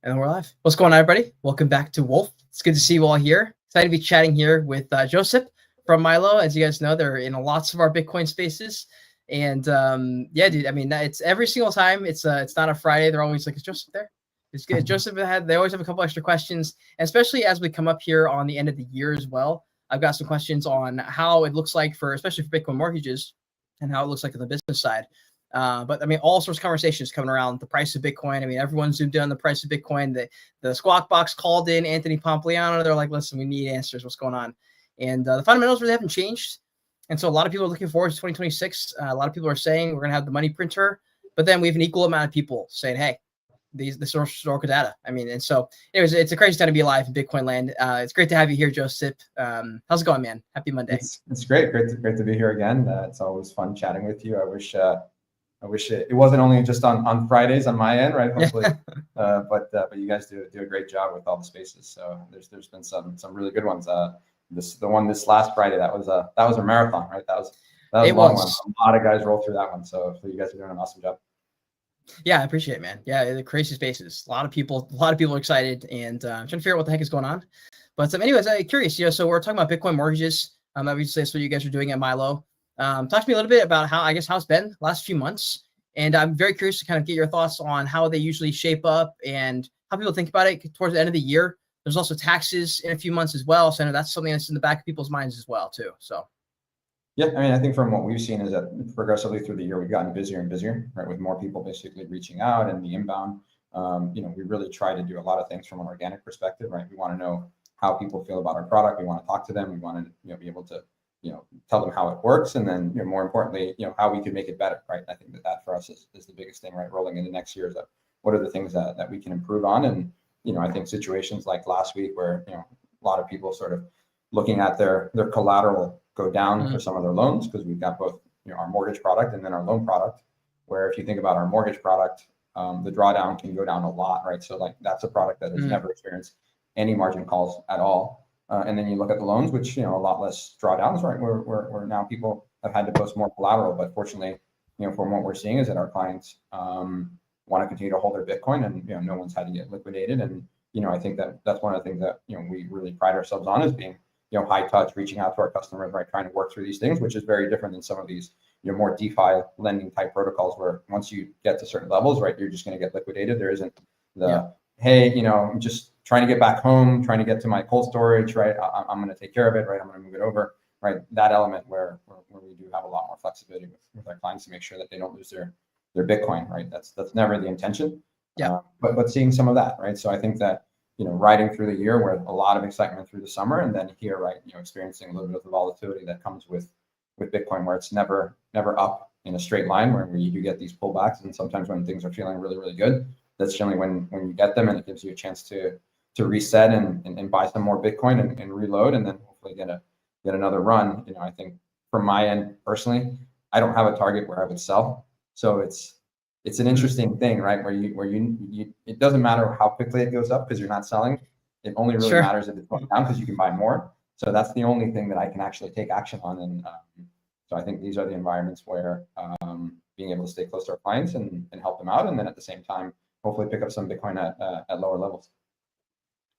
And then we're live. What's going on, everybody? Welcome back to Wolf. It's good to see you all here. Excited to be chatting here with Joseph from MILO. As you guys know, they're in lots of our Bitcoin spaces. And yeah, dude, I mean, it's every single time. It's not a Friday. They're always like, is Joseph there? It's good. Joseph they always have a couple extra questions, and especially as we come up here on the end of the year as well. I've got some questions on how it looks like especially for Bitcoin mortgages and how it looks like on the business side. But I mean, all sorts of conversations coming around the price of Bitcoin. I mean, everyone zoomed in on the price of Bitcoin. The Squawk Box called in Anthony Pompliano. They're like, listen, we need answers. What's going on? And the fundamentals really haven't changed. And so a lot of people are looking forward to 2026. A lot of people are saying we're going to have the money printer, but then we have an equal amount of people saying, hey, this historical data. I mean, and so anyways, it's a crazy time to be alive in Bitcoin land. It's great to have you here, Joseph. How's it going, man? Happy Monday. It's great. Great to be here again. It's always fun chatting with you. I wish it wasn't only just on Fridays on my end, right? Hopefully, but you guys do a great job with all the spaces. So there's been some really good ones. The one this last Friday that was a marathon, right? That was a long one. A lot of guys rolled through that one. So you guys are doing an awesome job. Yeah, I appreciate it, man. Yeah, the crazy spaces. A lot of people are excited, and trying to figure out what the heck is going on. But anyways, I'm curious. So we're talking about Bitcoin mortgages. Obviously, that's what you guys are doing at MILO. Talk to me a little bit about how it's been the last few months. And I'm very curious to kind of get your thoughts on how they usually shape up and how people think about it towards the end of the year. There's also taxes in a few months as well. So I know that's something that's in the back of people's minds as well, too. So. Yeah, I mean, I think from what we've seen is that progressively through the year, we've gotten busier and busier, right? With more people basically reaching out and the inbound. We really try to do a lot of things from an organic perspective, right? We want to know how people feel about our product. We want to talk to them. We want to, be able to, tell them how it works. And then, more importantly, how we can make it better, right? I think that for us is the biggest thing, right? Rolling into next year is that what are the things that we can improve on? And, I think situations like last week where, a lot of people sort of looking at their collateral go down for some of their loans, because we've got both our mortgage product and then our loan product, where if you think about our mortgage product, the drawdown can go down a lot, right? So like that's a product that has never experienced any margin calls at all. And then you look at the loans, which a lot less drawdowns, right? Where now people have had to post more collateral, but fortunately, from what we're seeing is that our clients want to continue to hold their Bitcoin, and no one's had to get liquidated. And I think that's one of the things that we really pride ourselves on, is being high touch, reaching out to our customers, right? Trying to work through these things, which is very different than some of these, more DeFi lending type protocols where once you get to certain levels, right, you're just going to get liquidated. There isn't hey, I'm just trying to get back home, trying to get to my cold storage, right? I'm going to take care of it, right? I'm going to move it over, right? That element where we do have a lot more flexibility with our clients to make sure that they don't lose their Bitcoin, right? That's never the intention. Yeah. But seeing some of that, right? So I think that, riding through the year with a lot of excitement through the summer, and then here, right, experiencing a little bit of the volatility that comes with Bitcoin, where it's never up in a straight line, where you do get these pullbacks. And sometimes when things are feeling really, really good, that's generally when you get them, and it gives you a chance to reset and buy some more Bitcoin and reload, and then hopefully get another run. I think from my end personally, I don't have a target where I would sell. So it's an interesting thing, right? Where you it doesn't matter how quickly it goes up because you're not selling. It only really matters if it's going down, because you can buy more. So that's the only thing that I can actually take action on. And so I think these are the environments where being able to stay close to our clients and help them out, and then at the same time, hopefully pick up some Bitcoin at lower levels.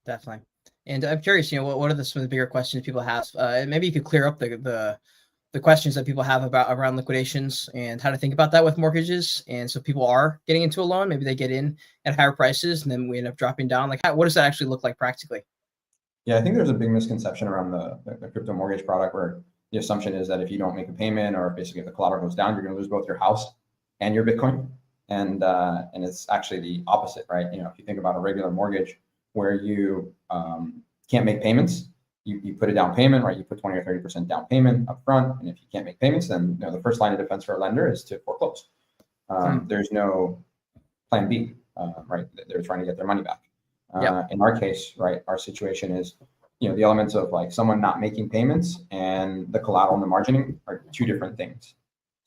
Definitely. And I'm curious, what are some of the bigger questions people have? Maybe you could clear up the questions that people have around liquidations and how to think about that with mortgages. And so people are getting into a loan, maybe they get in at higher prices and then we end up dropping down. Like, what does that actually look like practically? Yeah, I think there's a big misconception around the crypto mortgage product, where the assumption is that if you don't make a payment, or basically if the collateral goes down, you're going to lose both your house and your Bitcoin. And it's actually the opposite, right? If you think about a regular mortgage where you can't make payments, you put a down payment, right? You put 20 or 30% down payment up front. And if you can't make payments, then the first line of defense for a lender is to foreclose. There's no plan B, right? They're trying to get their money back. In our case, right, our situation is, the elements of like someone not making payments and the collateral and the margining are two different things.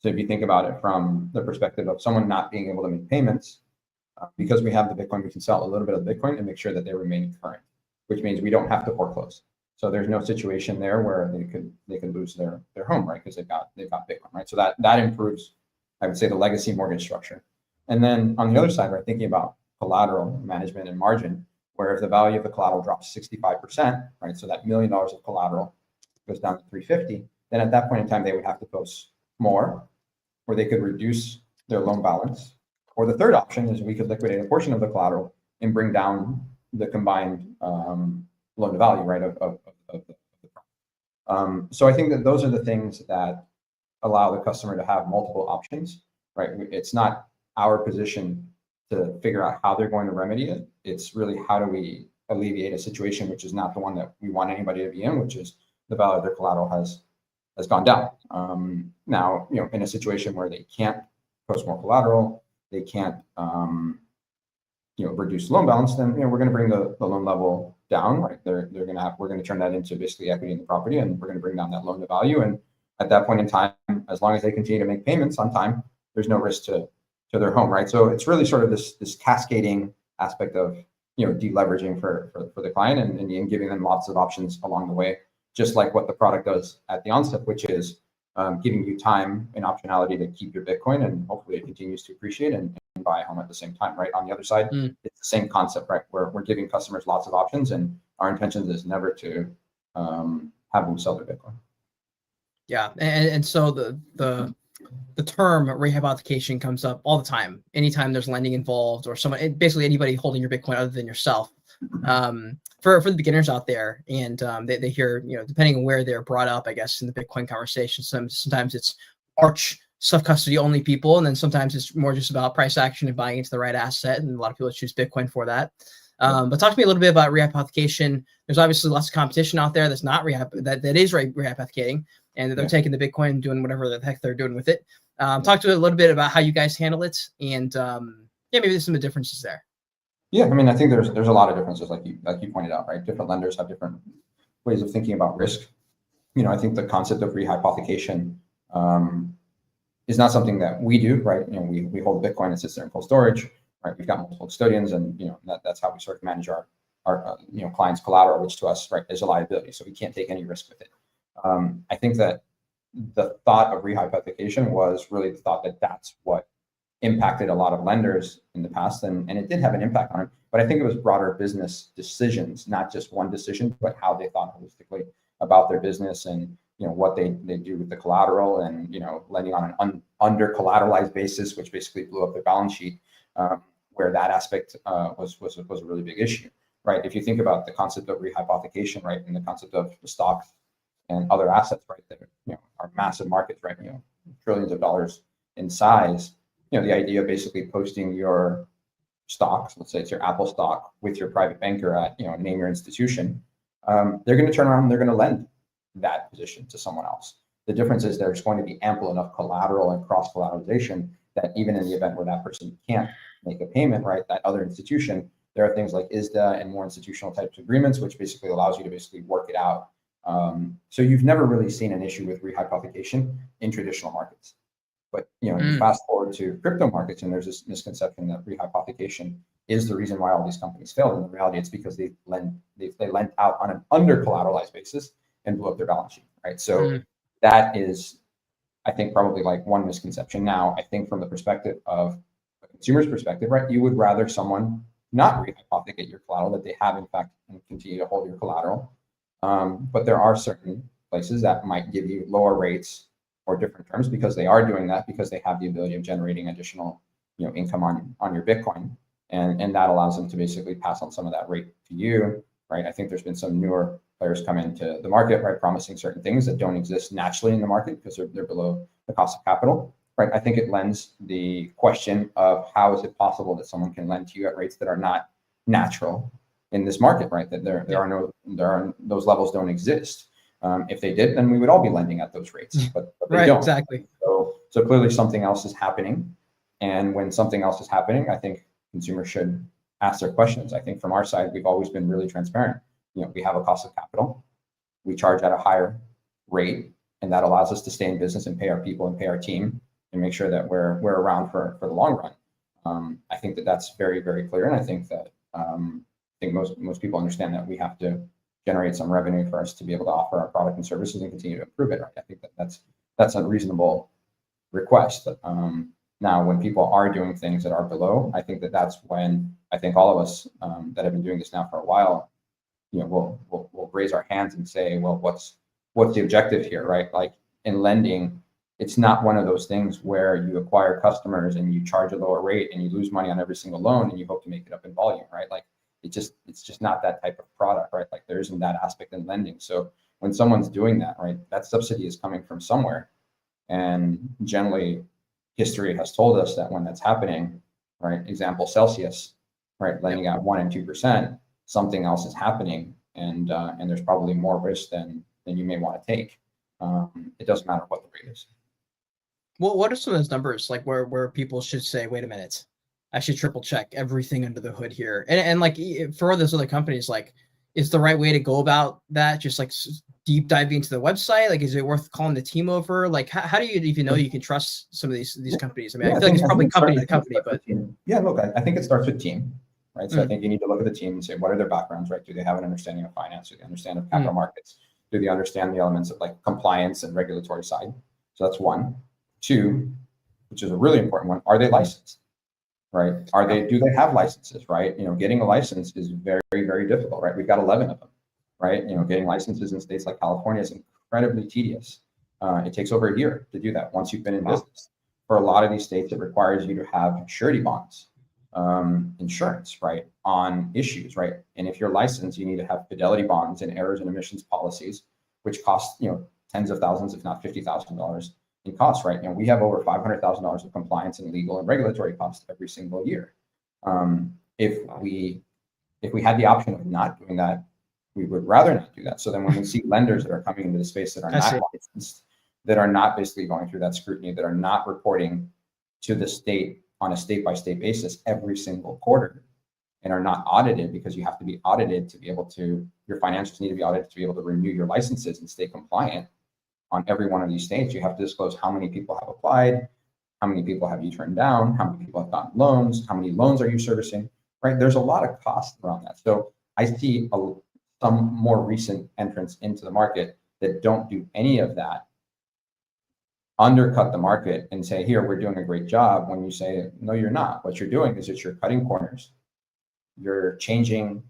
So if you think about it from the perspective of someone not being able to make payments, because we have the Bitcoin, we can sell a little bit of Bitcoin and make sure that they remain current, which means we don't have to foreclose. So there's no situation there where they could lose their home, right? Because they've got Bitcoin, right? So that improves, I would say, the legacy mortgage structure. And then on the other side, right, thinking about collateral management and margin, where if the value of the collateral drops 65%, right, so that $1 million of collateral goes down to 350, then at that point in time, they would have to post more, or they could reduce their loan balance. Or the third option is we could liquidate a portion of the collateral and bring down the combined loan to value, right, of the so I think that those are the things that allow the customer to have multiple options, right? It's not our position to figure out how they're going to remedy it. It's really how do we alleviate a situation which is not the one that we want anybody to be in, which is the value of their collateral has gone down. Now, in a situation where they can't post more collateral, they can't, reduce loan balance, then we're going to bring the loan level down. Right? We're going to turn that into basically equity in the property, and we're going to bring down that loan to value. And at that point in time, as long as they continue to make payments on time, there's no risk to their home, right? So it's really sort of this cascading aspect of deleveraging for the client and giving them lots of options along the way, just like what the product does at the onset, which is giving you time and optionality to keep your Bitcoin, and hopefully it continues to appreciate and buy a home at the same time, right? On the other side, it's the same concept, right? We're giving customers lots of options, and our intention is never to have them sell their Bitcoin. Yeah, and so the term rehypothecation comes up all the time. Anytime there's lending involved or basically anybody holding your Bitcoin other than yourself. For the beginners out there, and they hear, depending on where they're brought up, I guess, in the Bitcoin conversation, sometimes it's arch self-custody only people, and then sometimes it's more just about price action and buying into the right asset, and a lot of people choose Bitcoin for that. But talk to me a little bit about rehypothecation. There's obviously lots of competition out there that's not that is rehypothecating, and they're taking the Bitcoin and doing whatever the heck they're doing with it. Talk to me a little bit about how you guys handle it, and maybe there's some differences there. Yeah, I mean, I think there's a lot of differences, like you pointed out, right? Different lenders have different ways of thinking about risk. I think the concept of rehypothecation is not something that we do, right? We hold Bitcoin, it sits there in cold storage, right? We've got multiple custodians, and that's how we sort of manage our clients' collateral, which to us, right, is a liability, so we can't take any risk with it. I think that the thought of rehypothecation was really the thought that that's what impacted a lot of lenders in the past, and it did have an impact on it. But I think it was broader business decisions, not just one decision, but how they thought holistically about their business and what they do with the collateral, and lending on an under collateralized basis, which basically blew up their balance sheet, where that aspect was a really big issue, right? If you think about the concept of rehypothecation, right, and the concept of the stocks and other assets, right, that are massive markets, right, trillions of dollars in size. The idea of basically posting your stocks, let's say it's your Apple stock, with your private banker at, name your institution, they're going to turn around and they're going to lend that position to someone else. The difference is there's going to be ample enough collateral and cross collateralization that even in the event where that person can't make a payment, right, that other institution, there are things like ISDA and more institutional types of agreements, which basically allows you to basically work it out. So you've never really seen an issue with rehypothecation in traditional markets. But you fast forward to crypto markets, and there's this misconception that rehypothecation is the reason why all these companies failed. And in reality, it's because they lent out on an under collateralized basis and blew up their balance sheet, right? So that is, I think, probably like one misconception. Now, I think from the perspective of a consumer's perspective, right, you would rather someone not rehypothecate your collateral, that they have in fact and continue to hold your collateral. But there are certain places that might give you lower rates or different terms because they are doing that because they have the ability of generating additional income on your Bitcoin, and that allows them to basically pass on some of that rate to you, right? I think there's been some newer players come into the market, right, promising certain things that don't exist naturally in the market because they're below the cost of capital, right? I think it lends the question of how is it possible that someone can lend to you at rates that are not natural in this market, right? That those levels don't exist. If they did, then we would all be lending at those rates, but they right, don't. Exactly. So clearly something else is happening. And when something else is happening, I think consumers should ask their questions. I think from our side, we've always been really transparent. We have a cost of capital. We charge at a higher rate, and that allows us to stay in business and pay our people and pay our team and make sure that we're around for the long run. I think that's very, very clear. And I think that most people understand that we have to generate some revenue for us to be able to offer our product and services and continue to improve it. Right? I think that's a reasonable request. Now, when people are doing things that are below, I think that's when I think all of us that have been doing this now for a while, we'll raise our hands and say, well, what's the objective here, right? Like in lending, it's not one of those things where you acquire customers and you charge a lower rate and you lose money on every single loan and you hope to make it up in volume, right? Like it's just not that type of product, right? Like there isn't that aspect in lending. So when someone's doing that, right, that subsidy is coming from somewhere. And generally history has told us that when that's happening, right, example, Celsius, right, lending out 1% and 2%, something else is happening. And there's probably more risk than you may want to take. It doesn't matter what the rate is. Well, what are some of those numbers like where people should say, wait a minute, I should triple check everything under the hood here? And like for those other companies, like is the right way to go about that just like deep diving into the website? Like, is it worth calling the team over? Like, how do you even know you can trust some of these companies? I mean, I feel like it's probably company to company, but yeah, look, I think it starts with team, right? So I think you need to look at the team and say, what are their backgrounds, right? Do they have an understanding of finance? Do they understand of capital markets? Do they understand the elements of like compliance and regulatory side? So that's one. Two, which is a really important one, are they licensed, right? Do they have licenses, right? Getting a license is very, very difficult, right? We've got 11 of them, right? Getting licenses in states like California is incredibly tedious. It takes over a year to do that once you've been in business. For a lot of these states, it requires you to have surety bonds, insurance, right, on issues, right? And if you're licensed, you need to have fidelity bonds and errors and omissions policies, which cost, tens of thousands, if not $50,000 in costs, right? We have over $500,000 of compliance and legal and regulatory costs every single year. If we had the option of not doing that, we would rather not do that. So then when we see lenders that are coming into the space that are not licensed, that are not basically going through that scrutiny, that are not reporting to the state on a state-by-state basis every single quarter, and are not audited, because you have to be audited to be able to, your financials need to be audited to be able to renew your licenses and stay compliant on every one of these states. You have to disclose how many people have applied, how many people have you turned down, how many people have gotten loans, how many loans are you servicing, right? There's a lot of cost around that. So I see some more recent entrants into the market that don't do any of that, undercut the market and say, here, we're doing a great job, when you say, no, you're not. What you're doing is you're cutting corners. You're changing,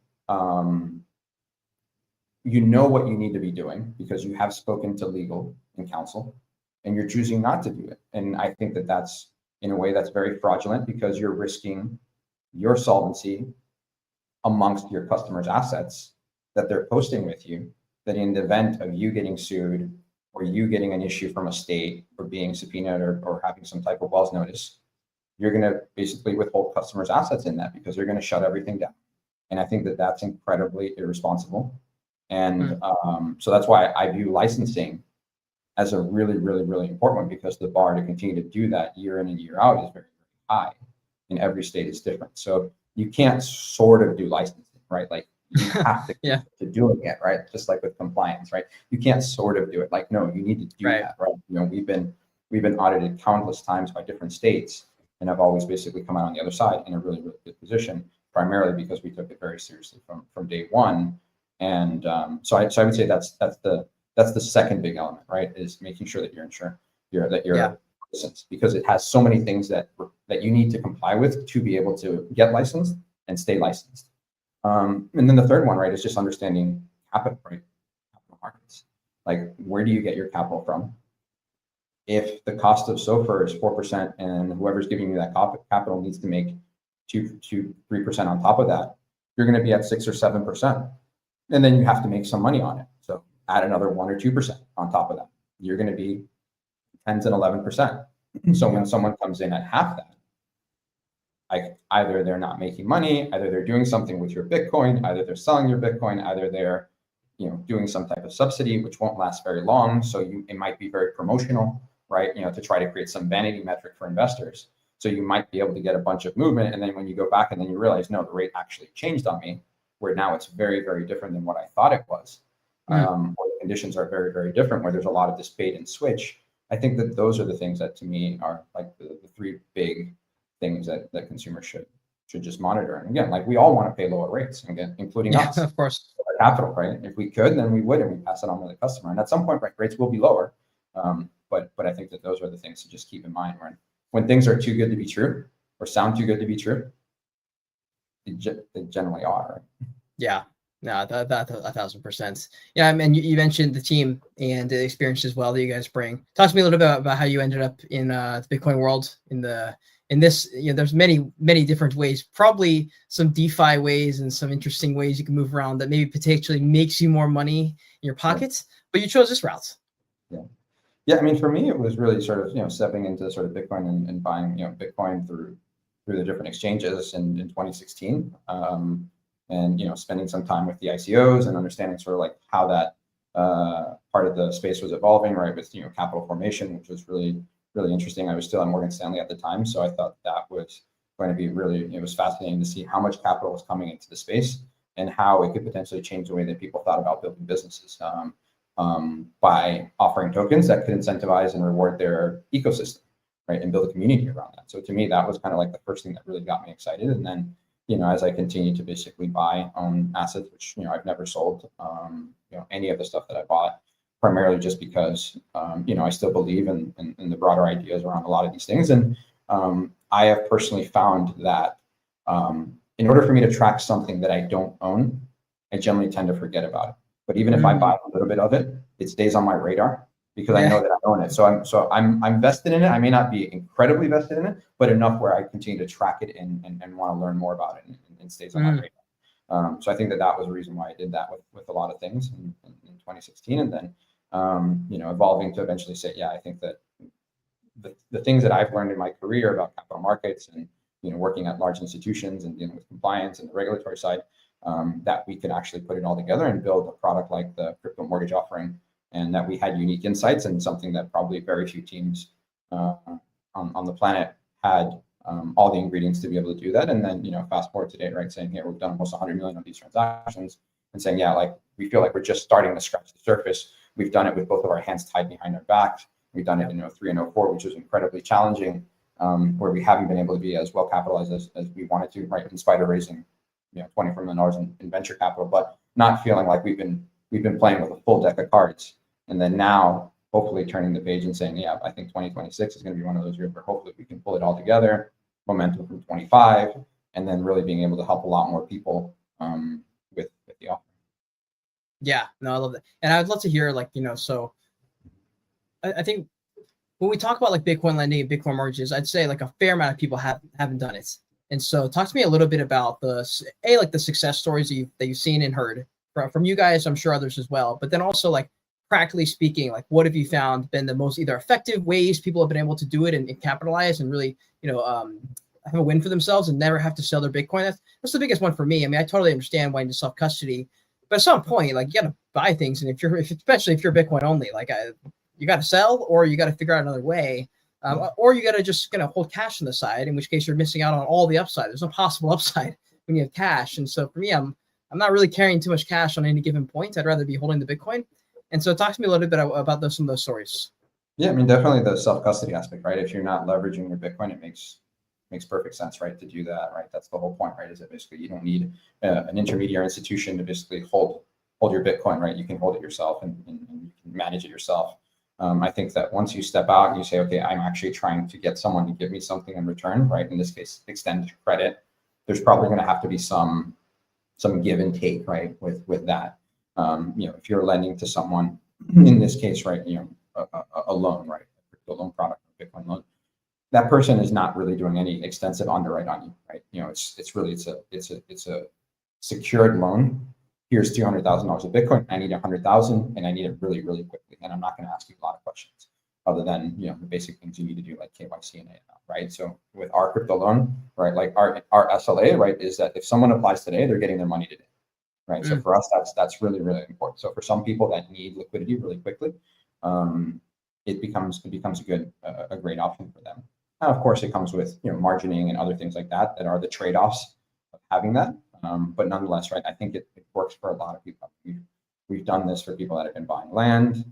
what you need to be doing because you have spoken to legal and counsel, and you're choosing not to do it. And I think that that's, in a way, that's very fraudulent, because you're risking your solvency amongst your customers' assets that they're posting with you, that in the event of you getting sued or you getting an issue from a state or being subpoenaed or having some type of Wells notice, you're going to basically withhold customers' assets in that, because you're going to shut everything down. And I think that that's incredibly irresponsible. And so that's why I view licensing as a really, really, really important one, because the bar to continue to do that year in and year out is very, very high. In every state is different. So you can't sort of do licensing, right? Like you have to get to doing it, right? Just like with compliance, right? You can't sort of do it. Like, no, you need to do that, right? We've been audited countless times by different states, and I've always basically come out on the other side in a really, really good position, primarily because we took it very seriously from day one. And so I would say that's the second big element, right? Is making sure that you're insured, that you're licensed, because it has so many things that you need to comply with to be able to get licensed and stay licensed. And then the third one, right, is just understanding capital, right? Capital markets. Like, where do you get your capital from? If the cost of SOFR is 4% and whoever's giving you that capital needs to make 2-3% on top of that, you're going to be at 6 or 7%. And then you have to make some money on it. So add another 1 or 2% on top of that. You're going to be 10s and 11%. So when someone comes in at half that, either they're not making money, either they're doing something with your Bitcoin, either they're selling your Bitcoin, either they're doing some type of subsidy, which won't last very long. So it might be very promotional, right? To try to create some vanity metric for investors. So you might be able to get a bunch of movement. And then when you go back and then you realize, no, the rate actually changed on me, where now it's very, very different than what I thought it was. Or the conditions are very, very different, where there's a lot of this bait and switch. I think that those are the things that, to me, are like the three big things that consumers should just monitor. And again, like, we all want to pay lower rates, again, including us, of course, capital, right? If we could, then we would, and we pass it on to the customer. And at some point, right, rates will be lower. But I think that those are the things to just keep in mind when things are too good to be true or sound too good to be true. they generally are. Yeah, no, that 1,000%. Yeah, I mean, you mentioned the team and the experience as well that you guys bring. Talk to me a little bit about how you ended up in the Bitcoin world in this. There's many different ways, probably some DeFi ways and some interesting ways you can move around that maybe potentially makes you more money in your pockets. Yeah. But you chose this route. Yeah. Yeah, I mean, for me, it was really sort of, stepping into sort of Bitcoin and buying, Bitcoin through the different exchanges in 2016. And, spending some time with the ICOs and understanding sort of like how that part of the space was evolving, right, with, capital formation, which was really, really interesting. I was still at Morgan Stanley at the time, so I thought that was going to be really, it was fascinating to see how much capital was coming into the space and how it could potentially change the way that people thought about building businesses. By offering tokens that could incentivize and reward their ecosystem, right, and build a community around that. So to me, that was kind of like the first thing that really got me excited. And then, as I continued to basically buy assets, which, I've never sold, any of the stuff that I bought, primarily just because, I still believe in the broader ideas around a lot of these things. And I have personally found that in order for me to track something that I don't own, I generally tend to forget about it. But even if I buy a little bit of it, it stays on my radar because I know that I own it. So I'm vested in it. I may not be incredibly vested in it, but enough where I continue to track it and want to learn more about it and stays on my radar. So I think that was the reason why I did that with a lot of things in 2016, and then evolving to eventually say, I think that the things that I've learned in my career about capital markets and working at large institutions and dealing with compliance and the regulatory side. That we could actually put it all together and build a product like the crypto mortgage offering, and that we had unique insights and something that probably very few teams on the planet had all the ingredients to be able to do that. And then, fast forward today, right, saying, we've done almost 100 million of these transactions, and saying, like, we feel like we're just starting to scratch the surface. We've done it with both of our hands tied behind our backs. We've done it in 03 and 04, which was incredibly challenging, where we haven't been able to be as well capitalized as we wanted to, right, in spite of raising $24 million in venture capital, but not feeling like we've been playing with a full deck of cards. And then now, hopefully turning the page and saying, I think 2026 is going to be one of those years where hopefully we can pull it all together, momentum from 25, and then really being able to help a lot more people with the offer. Yeah, no, I love that. And I'd love to hear, so I think when we talk about like Bitcoin lending and Bitcoin mortgages, I'd say like a fair amount of people haven't done it. And so talk to me a little bit about the success stories that you've seen and heard from you guys, I'm sure others as well, but then also like practically speaking, like what have you found been the most either effective ways people have been able to do it and capitalize and really, have a win for themselves and never have to sell their Bitcoin? That's the biggest one for me. I mean, I totally understand wanting to self-custody, but at some point, like you got to buy things. And especially if you're Bitcoin only, like you got to sell or you got to figure out another way. Or you got to just hold cash on the side, in which case you're missing out on all the upside. There's no possible upside when you have cash. And so for me, I'm not really carrying too much cash on any given point. I'd rather be holding the Bitcoin. And so talk to me a little bit about some of those stories. Yeah, I mean, definitely the self-custody aspect, right? If you're not leveraging your Bitcoin, it makes perfect sense, right, to do that, right? That's the whole point, right? Is that basically you don't need an intermediary institution to basically hold your Bitcoin, right? You can hold it yourself and you can manage it yourself. I think that once you step out and you say, okay, I'm actually trying to get someone to give me something in return, right? In this case, extend credit. There's probably going to have to be some give and take, right? With that, if you're lending to someone, in this case, right, a loan, right, a loan product, a Bitcoin loan, that person is not really doing any extensive underwrite on you, right? It's a secured loan. Here's $200,000 of Bitcoin. I need 100,000, and I need it really, really quickly. And I'm not going to ask you a lot of questions, other than the basic things you need to do, like KYC and AML, right? So with our crypto loan, right, like our SLA, right, is that if someone applies today, they're getting their money today, right? So for us, that's really, really important. So for some people that need liquidity really quickly, it becomes a great option for them. Now, of course, it comes with margining and other things like that are the trade-offs of having that. But nonetheless, right, I think it works for a lot of people. We've done this for people that have been buying land,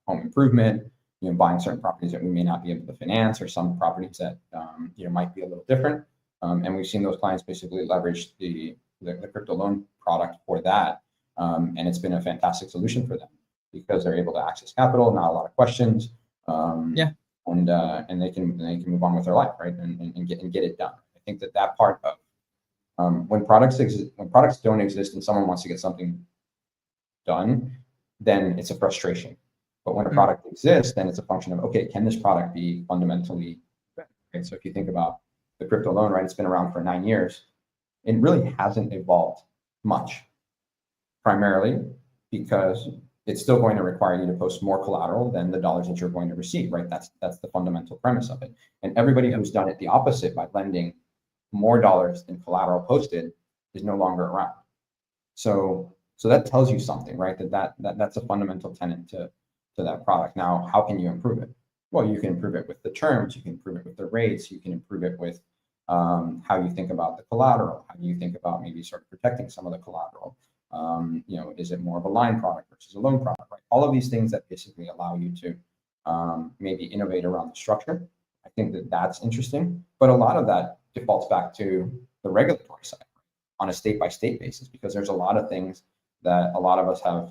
home improvement, buying certain properties that we may not be able to finance, or some properties that might be a little different. And we've seen those clients basically leverage the crypto loan product for that, and it's been a fantastic solution for them because they're able to access capital, not a lot of questions, and they can move on with their life, right, and get it done. I think that part of When products don't exist and someone wants to get something done, then it's a frustration. But when a product exists, then it's a function of, okay, can this product be fundamentally better? Right? So if you think about the crypto loan, right, it's been around for 9 years. It really hasn't evolved much, primarily because it's still going to require you to post more collateral than the dollars that you're going to receive, right? That's the fundamental premise of it. And everybody who's done it the opposite by lending more dollars than collateral posted is no longer around. So that tells you something, right? That's a fundamental tenet to that product. Now, how can you improve it? Well, you can improve it with the terms, you can improve it with the rates, you can improve it with how you think about the collateral, how do you think about maybe sort of protecting some of the collateral. Is it more of a line product versus a loan product, right? All of these things that basically allow you to maybe innovate around the structure. I think that's interesting, but a lot of that defaults back to the regulatory side on a state-by-state basis, because there's a lot of things that a lot of us have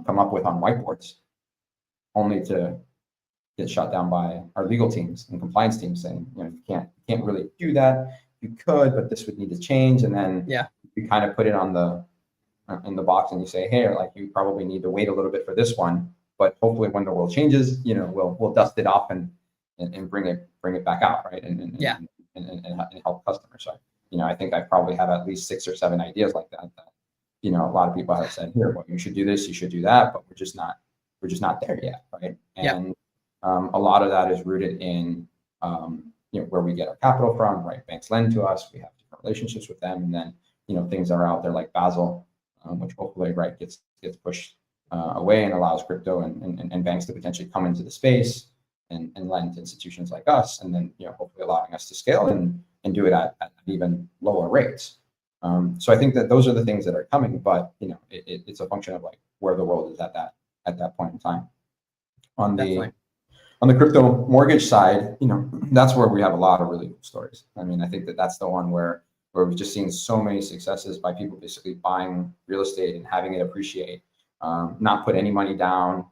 come up with on whiteboards only to get shut down by our legal teams and compliance teams saying, you can't really do that. You could, but this would need to change. And then you kind of put it on in the box and you say, hey, like you probably need to wait a little bit for this one, but hopefully when the world changes, we'll dust it off and bring it back out, right? And help customers. So, I think I probably have at least 6 or 7 ideas like that. A lot of people have said, here, well, you should do this, you should do that, but we're just not there yet, right? And a lot of that is rooted in where we get our capital from, right? Banks lend to us, we have different relationships with them, and then things are out there like Basel, which hopefully gets pushed away and allows crypto and banks to potentially come into the space and lend to institutions like us, and then hopefully allowing us to scale and do it at even lower rates. So I think that those are the things that are coming, but it's a function of like where the world is at that point in time. On the crypto mortgage side, that's where we have a lot of really cool stories. I mean, I think that's the one where we've just seen so many successes by people basically buying real estate and having it appreciate, not put any money down,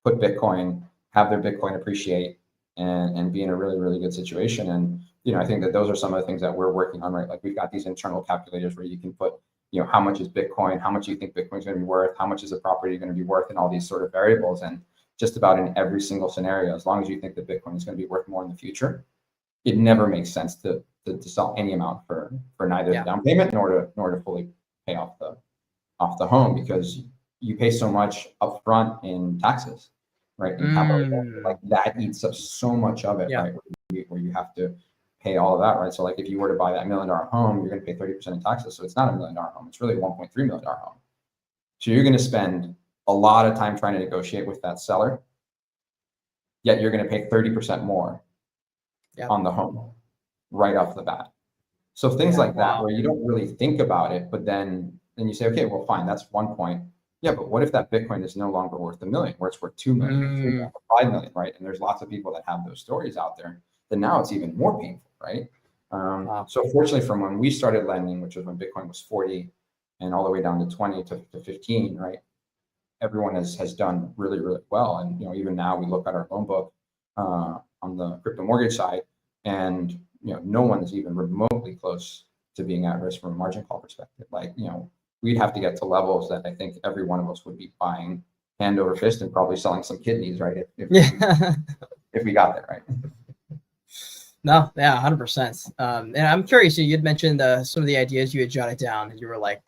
put Bitcoin, have their Bitcoin appreciate, and be in a really, really good situation. And I think that those are some of the things that we're working on, right? Like we've got these internal calculators where you can put, how much is Bitcoin, how much do you think Bitcoin's going to be worth, how much is the property going to be worth, and all these sort of variables. And just about in every single scenario, as long as you think that Bitcoin is going to be worth more in the future, it never makes sense to sell any amount for neither the down payment nor to fully pay off the home, because you pay so much upfront in taxes, right? In capital, like that eats up so much of it, right? Where you have to pay all of that, right? So like if you were to buy that $1 million home, you're going to pay 30% in taxes. So it's not a $1 million home; it's really a $1.3 million home. So you're going to spend a lot of time trying to negotiate with that seller, yet you're going to pay 30% more on the home right off the bat. So things like that, where you don't really think about it, but then you say, okay, well, fine, that's one point. Yeah, but what if that Bitcoin is no longer worth $1 million, where it's worth 2 million, 3 million, 5 million, right? And there's lots of people that have those stories out there. Then now it's even more painful, right? So fortunately, from when we started lending, which was when Bitcoin was 40 and all the way down to 20 to 15, right? Everyone has done really, really well. And even now we look at our loan book on the crypto mortgage side, and no one is even remotely close to being at risk from a margin call perspective. Like we'd have to get to levels that I think every one of us would be buying hand over fist and probably selling some kidneys, right? If we got there, right? No, 100%. And I'm curious, you'd mentioned some of the ideas you had jotted down, and you were like,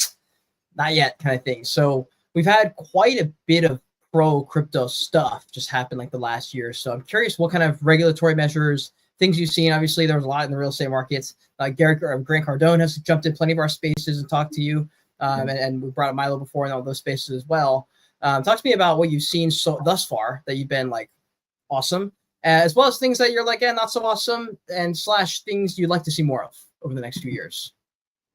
not yet kind of thing. So we've had quite a bit of pro crypto stuff just happen like the last year. So I'm curious what kind of regulatory measures, things you've seen. Obviously, there was a lot in the real estate markets. Grant Cardone has jumped in plenty of our spaces and talked to you. And we brought up Milo before in all those spaces as well. Talk to me about what you've seen thus far that you've been like awesome, as well as things that you're like, not so awesome, and / things you'd like to see more of over the next few years.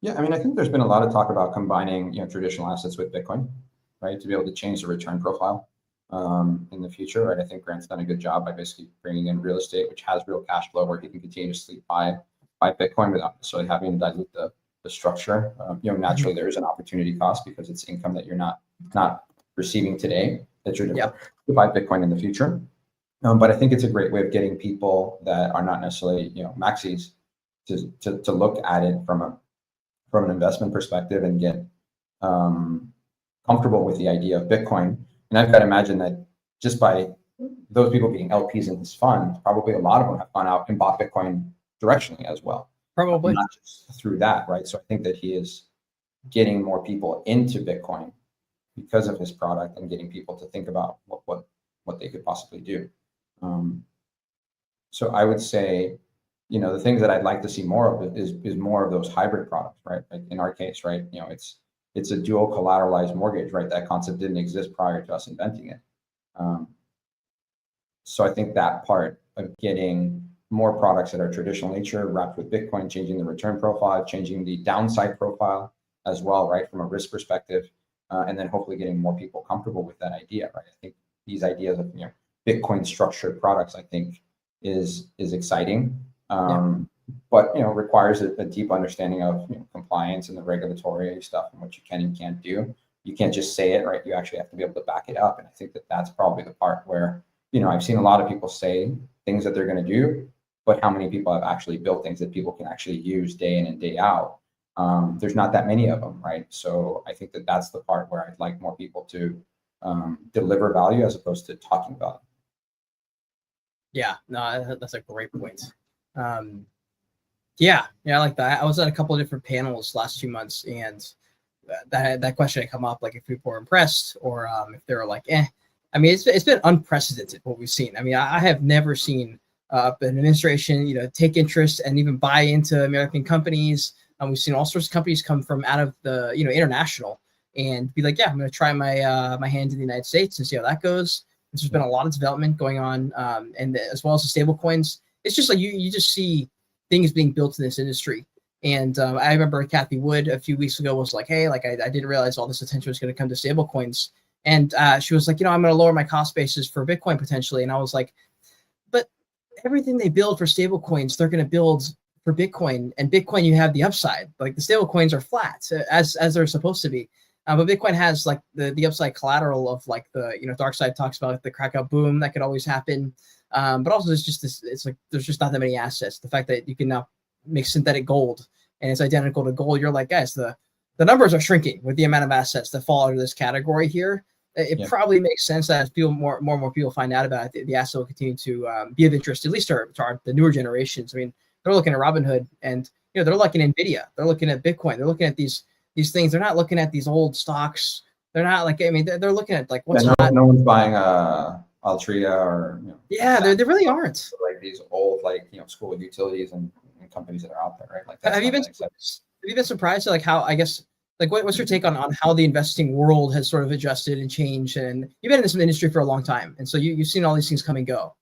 Yeah, I mean, I think there's been a lot of talk about combining, traditional assets with Bitcoin, right, to be able to change the return profile in the future, right? I think Grant's done a good job by basically bringing in real estate, which has real cash flow, where he can continuously buy Bitcoin without necessarily having to dilute the structure. Naturally, there is an opportunity cost because it's income that you're not receiving today that you're to buy Bitcoin in the future. But I think it's a great way of getting people that are not necessarily maxis to look at it from a from an investment perspective and get comfortable with the idea of Bitcoin. And I've got to imagine that just by those people being LPs in his fund, probably a lot of them have gone out and bought Bitcoin directionally as well. Probably. Not just through that, right? So I think that he is getting more people into Bitcoin because of his product and getting people to think about what they could possibly do. So I would say, the things that I'd like to see more of is more of those hybrid products, right? Like in our case, right? It's a dual collateralized mortgage, right? That concept didn't exist prior to us inventing it. So I think that part of getting more products that are traditional nature wrapped with Bitcoin, changing the return profile, changing the downside profile as well, right? From a risk perspective, and then hopefully getting more people comfortable with that idea, right? I think these ideas of, Bitcoin structured products, I think is exciting. But requires a deep understanding of compliance and the regulatory stuff and what you can and can't do. You can't just say it, right? You actually have to be able to back it up. And I think that that's probably the part where I've seen a lot of people say things that they're going to do, but how many people have actually built things that people can actually use day in and day out? There's not that many of them, right? So I think that that's the part where I'd like more people to deliver value as opposed to talking about it. Yeah, no, that's a great point. Yeah, I like that. I was at a couple of different panels last 2 months, and that question had come up, like if people were impressed or if they were like, eh. I mean, it's been unprecedented what we've seen. I mean, I have never seen an administration, take interest and even buy into American companies. We've seen all sorts of companies come from out of the, international and be like, yeah, I'm going to try my hand in the United States and see how that goes. There's been a lot of development going on, and as well as the stable coins. It's just like you just see things being built in this industry. And I remember Kathy Wood a few weeks ago was like, hey, like I didn't realize all this attention was going to come to stable coins. And she was like, I'm going to lower my cost basis for Bitcoin potentially. And I was like, but everything they build for stable coins, they're going to build for Bitcoin. And Bitcoin, you have the upside. Like the stable coins are flat as they're supposed to be. But Bitcoin has like the upside collateral of like the, dark side talks about the crack out boom that could always happen. But also there's just this, it's like, there's just not that many assets. The fact that you can now make synthetic gold and it's identical to gold, you're like, guys, the numbers are shrinking with the amount of assets that fall under this category here. It probably makes sense that as people more and more people find out about it, the asset will continue to be of interest, at least to the newer generations. I mean, they're looking at Robinhood and, they're looking at NVIDIA, they're looking at Bitcoin, they're looking at these things. They're not looking at these old stocks. They're not like, I mean, they're looking at like what's hot. No one's buying Altria or, they really aren't. Like these old, school of utilities and companies that are out there, right? Like, have you been surprised at like how, I guess, like what's your take on how the investing world has sort of adjusted and changed? And you've been in this industry for a long time, and so you've seen all these things come and go.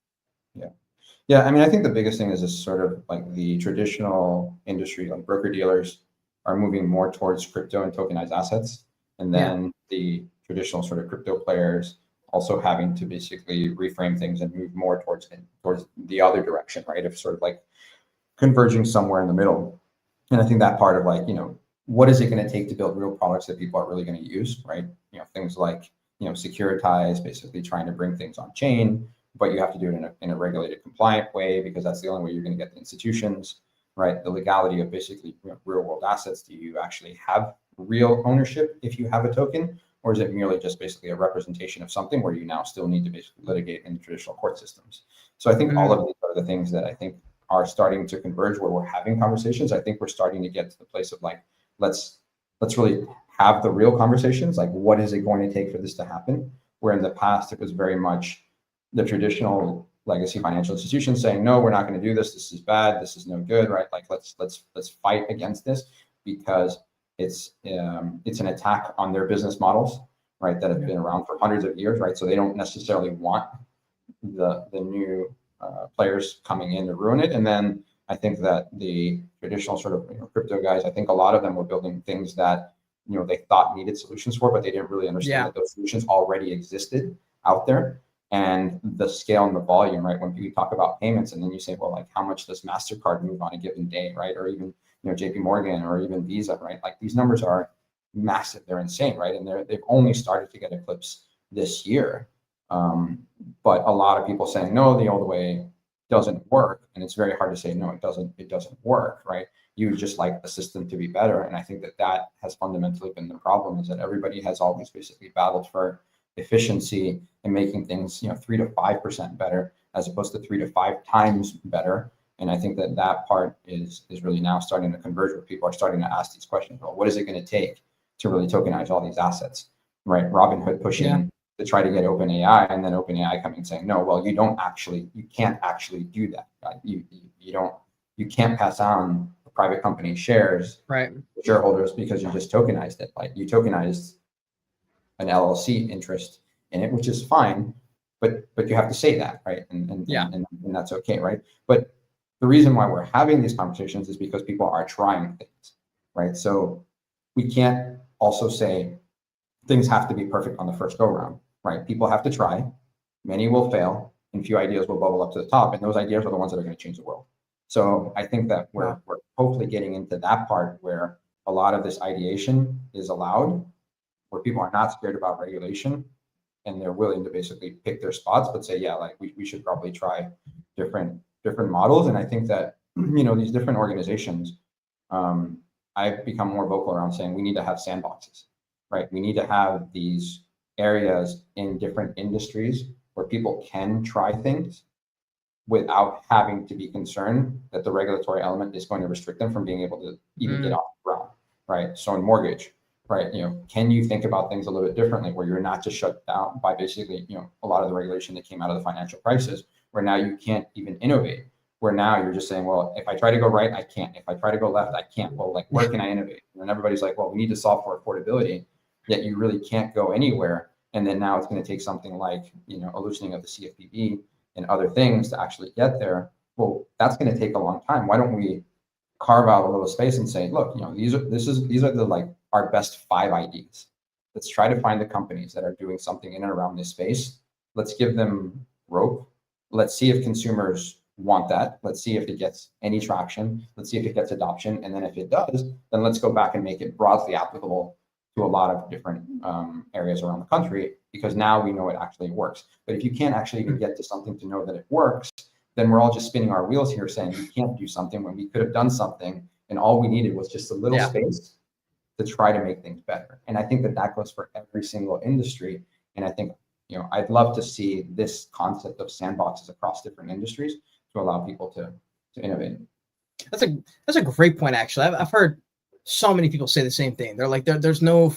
Yeah. I mean, I think the biggest thing is just sort of like the traditional industry, like broker dealers, are moving more towards crypto and tokenized assets, and then the traditional sort of crypto players also having to basically reframe things and move more towards the other direction, right? Of sort of like converging somewhere in the middle. And I think that part of like, what is it going to take to build real products that people are really going to use, right? Things like, securitize, basically trying to bring things on chain, but you have to do it in a regulated, compliant way, because that's the only way you're going to get the institutions, right? The legality of basically real world assets. Do you actually have real ownership if you have a token, or is it merely just basically a representation of something where you now still need to basically litigate in the traditional court systems? So I think all of these are the things that I think are starting to converge where we're having conversations. I think we're starting to get to the place of like, let's really have the real conversations. Like, what is it going to take for this to happen? Where in the past, it was very much the traditional legacy financial institutions saying, no, we're not going to do this. This is bad. This is no good, right? Like, let's fight against this because it's an attack on their business models, right? That have been around for hundreds of years, right? So they don't necessarily want the new players coming in to ruin it. And then I think that the traditional sort of crypto guys, I think a lot of them were building things that they thought needed solutions for, but they didn't really understand that those solutions already existed out there. And the scale and the volume, right? When you talk about payments, and then you say, well, like how much does MasterCard move on a given day, right? Or even JP Morgan or even Visa, right? Like these numbers are massive, they're insane, right? And they've only started to get eclipsed this year. But a lot of people saying, no, the old way doesn't work. And it's very hard to say, no, it doesn't work, right? You would just like the system to be better. And I think that that has fundamentally been the problem, is that everybody has always basically battled for efficiency and making things, 3 to 5% better, as opposed to 3 to 5 times better. And I think that that part is really now starting to converge, where people are starting to ask these questions. Well, what is it going to take to really tokenize all these assets, right? Robinhood pushing to try to get OpenAI, and then OpenAI coming and saying, no, well, you can't actually do that. Right? You can't pass on the private company shares, right, to shareholders, because you just tokenized it. Like, you tokenized an LLC interest in it, which is fine, but you have to say that, right? And that's okay, right? But the reason why we're having these conversations is because people are trying things, right? So we can't also say things have to be perfect on the first go round, right? People have to try, many will fail, and few ideas will bubble up to the top, and those ideas are the ones that are going to change the world. So I think that we're hopefully getting into that part where a lot of this ideation is allowed, where people are not scared about regulation, and they're willing to basically pick their spots, but say, yeah, like we should probably try different models. And I think that, these different organizations, I've become more vocal around saying we need to have sandboxes, right? We need to have these areas in different industries where people can try things without having to be concerned that the regulatory element is going to restrict them from being able to even get off the ground, right? So in mortgage, right, can you think about things a little bit differently, where you're not just shut down by basically, a lot of the regulation that came out of the financial crisis, where now you can't even innovate, where now you're just saying, well, if I try to go right, I can't. If I try to go left, I can't. Well, like, where can I innovate? And everybody's like, well, we need to solve for affordability, yet you really can't go anywhere. And then now it's going to take something like, a loosening of the CFPB and other things to actually get there. Well, that's going to take a long time. Why don't we carve out a little space and say, look, these are the, like, our best 5 ideas. Let's try to find the companies that are doing something in and around this space. Let's give them rope. Let's see if consumers want that. Let's see if it gets any traction. Let's see if it gets adoption. And then if it does, then let's go back and make it broadly applicable to a lot of different areas around the country, because now we know it actually works. But if you can't actually even get to something to know that it works, then we're all just spinning our wheels here saying we can't do something when we could have done something, and all we needed was just a little space to try to make things better. And I think that that goes for every single industry. And I think, I'd love to see this concept of sandboxes across different industries to allow people to innovate. That's a great point, actually. I've heard so many people say the same thing. They're like, there's no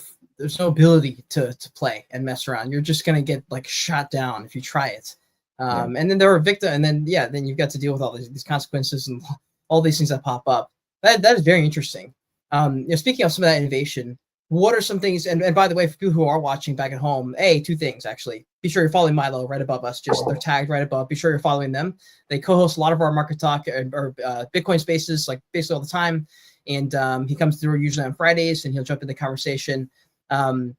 ability to play and mess around. You're just gonna get like shot down if you try it. And then there are victims, and then you've got to deal with all these consequences and all these things that pop up. That is very interesting. Speaking of some of that innovation, what are some things? And by the way, for people who are watching back at home, 2 things actually. Be sure you're following MILO right above us. Just they're tagged right above. Be sure you're following them. They co-host a lot of our market talk or Bitcoin spaces, like basically all the time. And he comes through usually on Fridays, and he'll jump in the conversation. And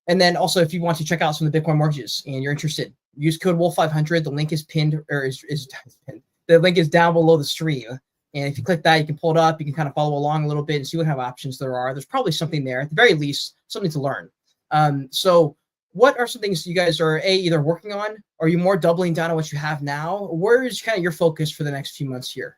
then also, if you want to check out some of the Bitcoin mortgages and you're interested, use code Wolf500. The link is pinned, or is pinned. The link is down below the stream. And if you click that, you can pull it up. You can kind of follow along a little bit and see what kind of options there are. There's probably something there, at the very least, something to learn. So what are some things you guys are either working on? Or are you more doubling down on what you have now? Where is kind of your focus for the next few months here?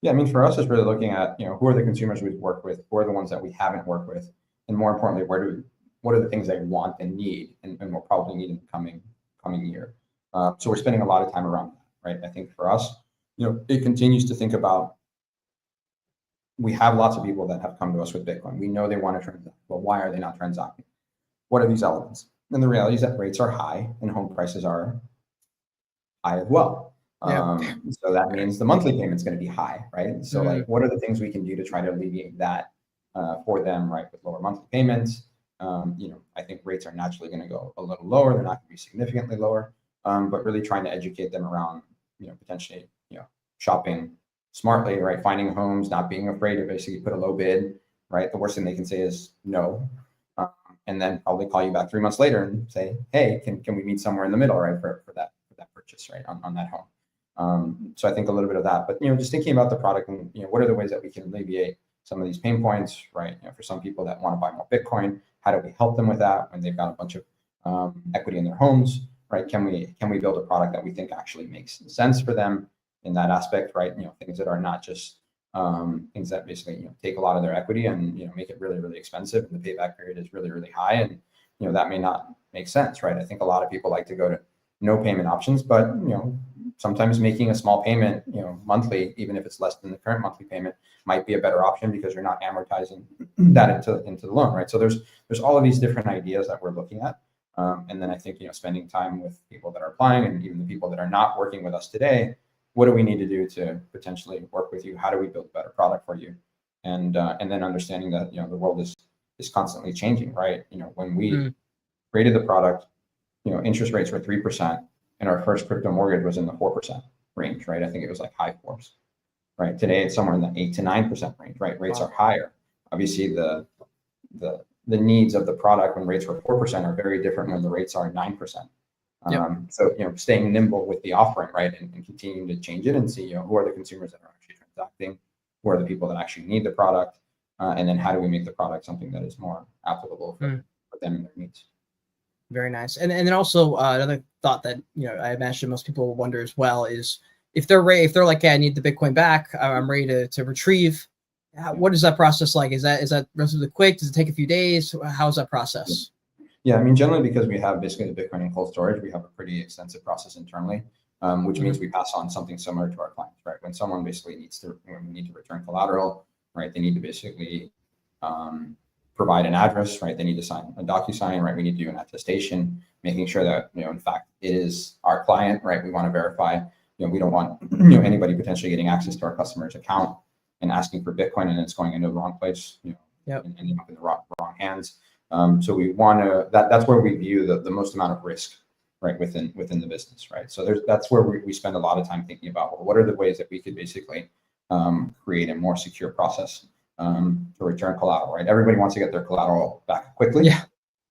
Yeah, I mean, for us, it's really looking at, who are the consumers we've worked with, who are the ones that we haven't worked with, and more importantly, what are the things they want and need, and will probably need in the coming year. So we're spending a lot of time around that, right? I think for us, it continues to think about, we have lots of people that have come to us with Bitcoin. We know they want to transact, but why are they not transacting? What are these elements? And the reality is that rates are high and home prices are high as well. So that means the monthly payment is going to be high, right? So like, what are the things we can do to try to alleviate that for them, right? With lower monthly payments. I think rates are naturally going to go a little lower. They're not going to be significantly lower, but really trying to educate them around, potentially, shopping smartly, right? Finding homes, not being afraid to basically put a low bid, right? The worst thing they can say is no. And then probably call you back 3 months later and say, hey, can we meet somewhere in the middle, right? For that purchase, right? On that home. So I think a little bit of that, but, just thinking about the product and, what are the ways that we can alleviate some of these pain points, right? For some people that want to buy more Bitcoin, how do we help them with that when they've got a bunch of equity in their homes, right? Can we build a product that we think actually makes sense for them in that aspect, right? Things that are not just things that basically take a lot of their equity and make it really really expensive, and the payback period is really really high, and that may not make sense, right? I think a lot of people like to go to no payment options, but sometimes making a small payment monthly, even if it's less than the current monthly payment, might be a better option because you're not amortizing that into the loan, right? So there's all of these different ideas that we're looking at. And then I think spending time with people that are applying and even the people that are not working with us today, what do we need to do to potentially work with you? How do we build a better product for you? And then understanding that the world is constantly changing, right? When we created the product, interest rates were 3%, and our first crypto mortgage was in the 4% range, right? I think it was like high fours, right? Today it's somewhere in the 8 to 9% range, right? Rates are higher. Obviously, the needs of the product when rates were 4% are very different when the rates are 9%. So staying nimble with the offering, right, and continuing to change it and see who are the consumers that are actually transacting, who are the people that actually need the product, and then how do we make the product something that is more applicable for them and their needs. Very nice. And then also another thought that I imagine most people wonder as well is if they're like, hey, I need the Bitcoin back, I'm ready to retrieve. What is that process like? Is that relatively quick? Does it take a few days? How's that process? Yeah, I mean, generally because we have basically the Bitcoin in cold storage, we have a pretty extensive process internally, which means we pass on something similar to our clients, right? When someone basically when we need to return collateral, right? They need to basically provide an address, right? They need to sign a DocuSign, right? We need to do an attestation, making sure that in fact it is our client, right? We want to verify. We don't want anybody potentially getting access to our customer's account and asking for Bitcoin and it's going into the wrong place, and ending up in the wrong hands. So we want to that's where we view the most amount of risk, right, within the business, right? So that's where we spend a lot of time thinking about, well, what are the ways that we could basically create a more secure process to return collateral, right? Everybody wants to get their collateral back quickly,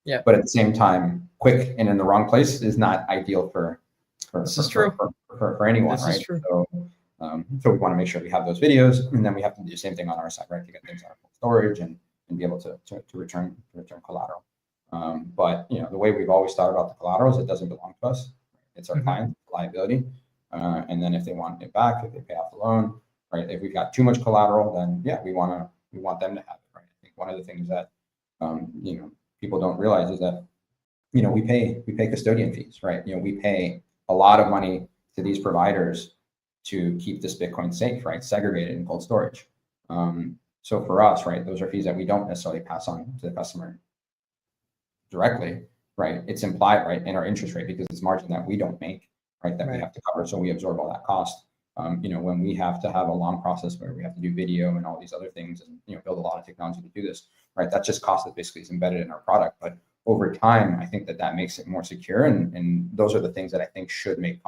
but at the same time, quick and in the wrong place is not ideal for anyone, right? So we want to make sure we have those videos, and then we have to do the same thing on our side, right, to get things out of storage and be able to return collateral. But the way we've always thought about the collateral is it doesn't belong to us. It's our client's liability. And then if they want it back, if they pay off the loan, right? If we've got too much collateral, then we want them to have it, right? I think one of the things that people don't realize is that we pay custodian fees, right? We pay a lot of money to these providers to keep this Bitcoin safe, right? Segregated in cold storage. So for us, right, those are fees that we don't necessarily pass on to the customer directly, right? It's implied, right, in our interest rate because it's margin that we don't make, right, that we have to cover. So we absorb all that cost. When we have to have a long process where we have to do video and all these other things and build a lot of technology to do this, right? That's just cost that basically is embedded in our product. But over time, I think that makes it more secure, and those are the things that I think should make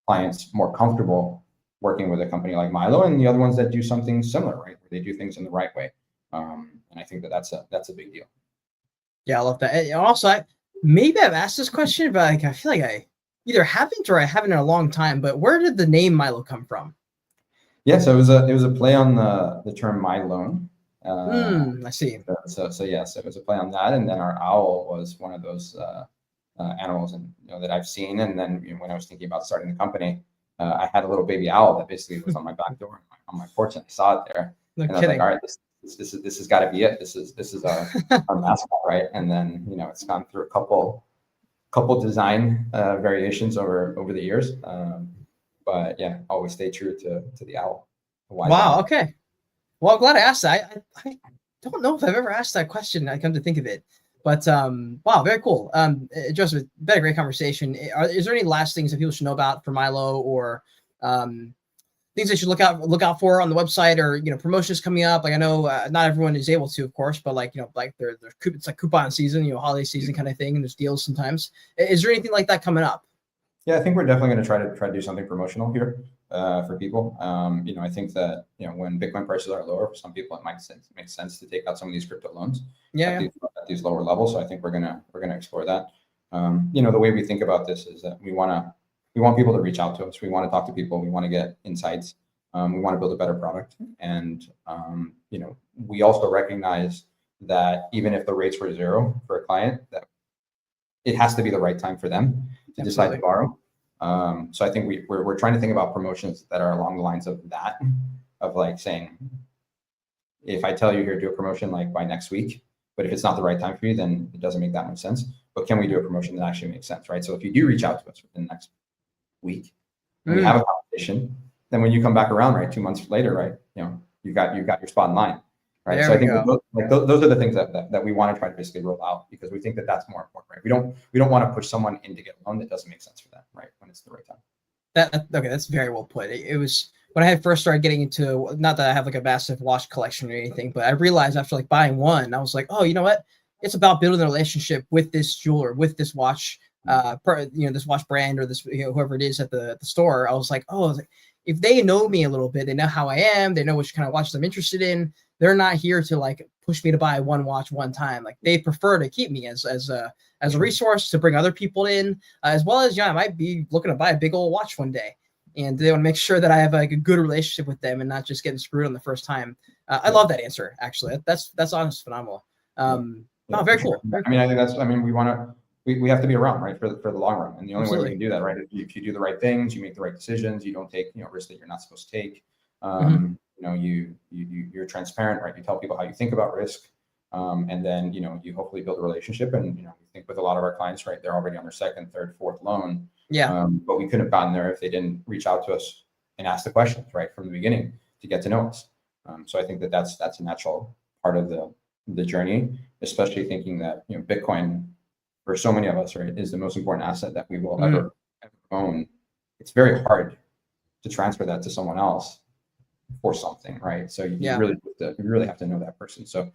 clients more comfortable working with a company like MILO, and the other ones that do something similar, right, where they do things in the right way. And I think that's a big deal. Yeah, I love that. And also, maybe I've asked this question, but I feel like I either haven't or I haven't in a long time. But where did the name MILO come from? Yeah, so it was a play on the term my loan. I see. So yes, it was a play on that, and then our owl was one of those animals that I've seen. And then when I was thinking about starting the company, I had a little baby owl that basically was on my back door on my porch, and I saw it there. And I was like, all right, this has got to be it. This is our mascot, right? And then it's gone through a couple design variations over the years, but yeah, always stay true to the owl. Wow. Okay. Well, I'm glad I asked that. I don't know if I've ever asked that question. I come to think of it. But wow, very cool. Joseph, it's been a great conversation. Is there any last things that people should know about for MILO, or things they should look out for on the website, or promotions coming up? Like I know not everyone is able to, of course, but like like it's like coupon season, holiday season kind of thing, and there's deals sometimes. Is there anything like that coming up? Yeah, I think we're definitely going to try to do something promotional here for people. I think that when Bitcoin prices are lower, for some people it might make sense to take out some of these crypto loans at these lower levels. So I think we're gonna explore that. The way we think about this is that we want people to reach out to us. We want to talk to people. We want to get insights. We want to build a better product, and we also recognize that even if the rates were zero for a client, that it has to be the right time for them to decide to borrow. So I think we're trying to think about promotions that are along the lines of that. of like saying, if I tell you here, do a promotion like by next week, but if it's not the right time for you, then it doesn't make that much sense. But can we do a promotion that actually makes sense, right? So if you do reach out to us within the next week and we have a conversation, then when you come back around, right, 2 months later, right, you got your spot in line, right? There so I we think go. those are the things that we want to try to basically roll out, because we think that that's more important, right? We don't want to push someone in to get a loan that doesn't make sense for them, right, when it's the right time. Okay, that's very well put. It was when I had first started getting into, not that I have like a massive watch collection or anything, but I realized after like buying one, I was like, oh, you know what? It's about building a relationship with this jeweler, with this watch, this watch brand, or this, whoever it is at the store. I was like, if they know me a little bit, they know how I am, they know which kind of watches I'm interested in. They're not here to like push me to buy one watch one time. Like they prefer to keep me as a resource to bring other people in, as well as, I might be looking to buy a big old watch one day. And they want to make sure that I have like a good relationship with them and not just getting screwed on the first time. I love that answer, actually. That's honest, phenomenal. Very cool. Very cool. I mean, I think we have to be around, right, for the long run. And the only way we can do that, right, is if you do the right things, you make the right decisions, you don't take, risks that you're not supposed to take. You're transparent, right? You tell people how you think about risk. And then, you hopefully build a relationship. And, we think with a lot of our clients, right, they're already on their second, third, fourth loan. Yeah. But we couldn't have gotten there if they didn't reach out to us and ask the questions, right, from the beginning to get to know us. So I think that's a natural part of the journey, especially thinking that, Bitcoin, for so many of us, right, is the most important asset that we will ever own. It's very hard to transfer that to someone else for something, right? So you really have to know that person. So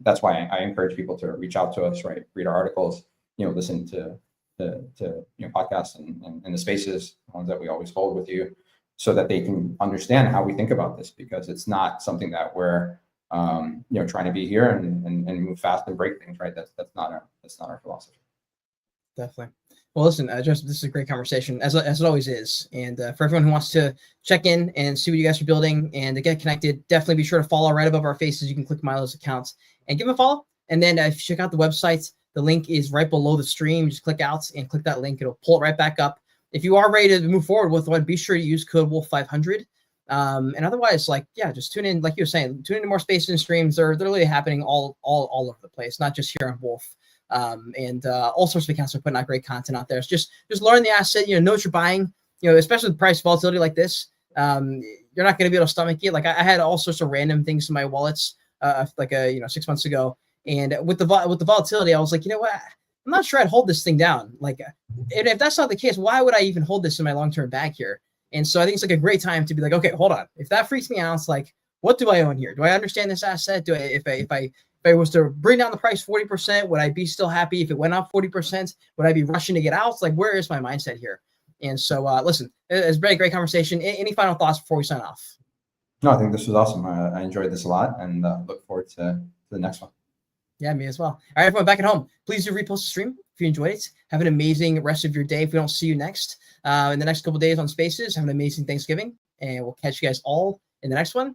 that's why I encourage people to reach out to us, right? Read our articles, listen to podcasts and the spaces, ones that we always hold with you, so that they can understand how we think about this, because it's not something that we're trying to be here and move fast and break things, right? That's not our philosophy. Definitely. Well, listen, this is a great conversation, as it always is. And for everyone who wants to check in and see what you guys are building and to get connected, definitely be sure to follow right above our faces. You can click Milo's accounts and give him a follow. And then if you check out the website, the link is right below the stream. Just click out and click that link. It'll pull it right back up. If you are ready to move forward with one, be sure to use code WOLF500. And otherwise, just tune in, like you were saying, tune into more spaces and streams. They're literally happening all over the place, not just here on Wolf. And all sorts of accounts are putting out great content out there. It's just learn the asset, know what you're buying, especially with price volatility like this. You're not going to be able to stomach it. Like I had all sorts of random things in my wallets, 6 months ago. And with the volatility, I was like, you know what? I'm not sure I'd hold this thing down. Like, and if that's not the case, why would I even hold this in my long-term bag here? And so I think it's like a great time to be like, okay, hold on. If that freaks me out, it's like, what do I own here? Do I understand this asset? If I was to bring down the price 40%, would I be still happy? If it went up 40%, would I be rushing to get out? It's like, where is my mindset here? And so, listen, it's been a great conversation. Any final thoughts before we sign off? No, I think this was awesome. I enjoyed this a lot, and look forward to the next one. Yeah, me as well. All right, everyone back at home, please do repost the stream if you enjoyed it. Have an amazing rest of your day. If we don't see you next in the next couple of days on Spaces, have an amazing Thanksgiving, and we'll catch you guys all in the next one.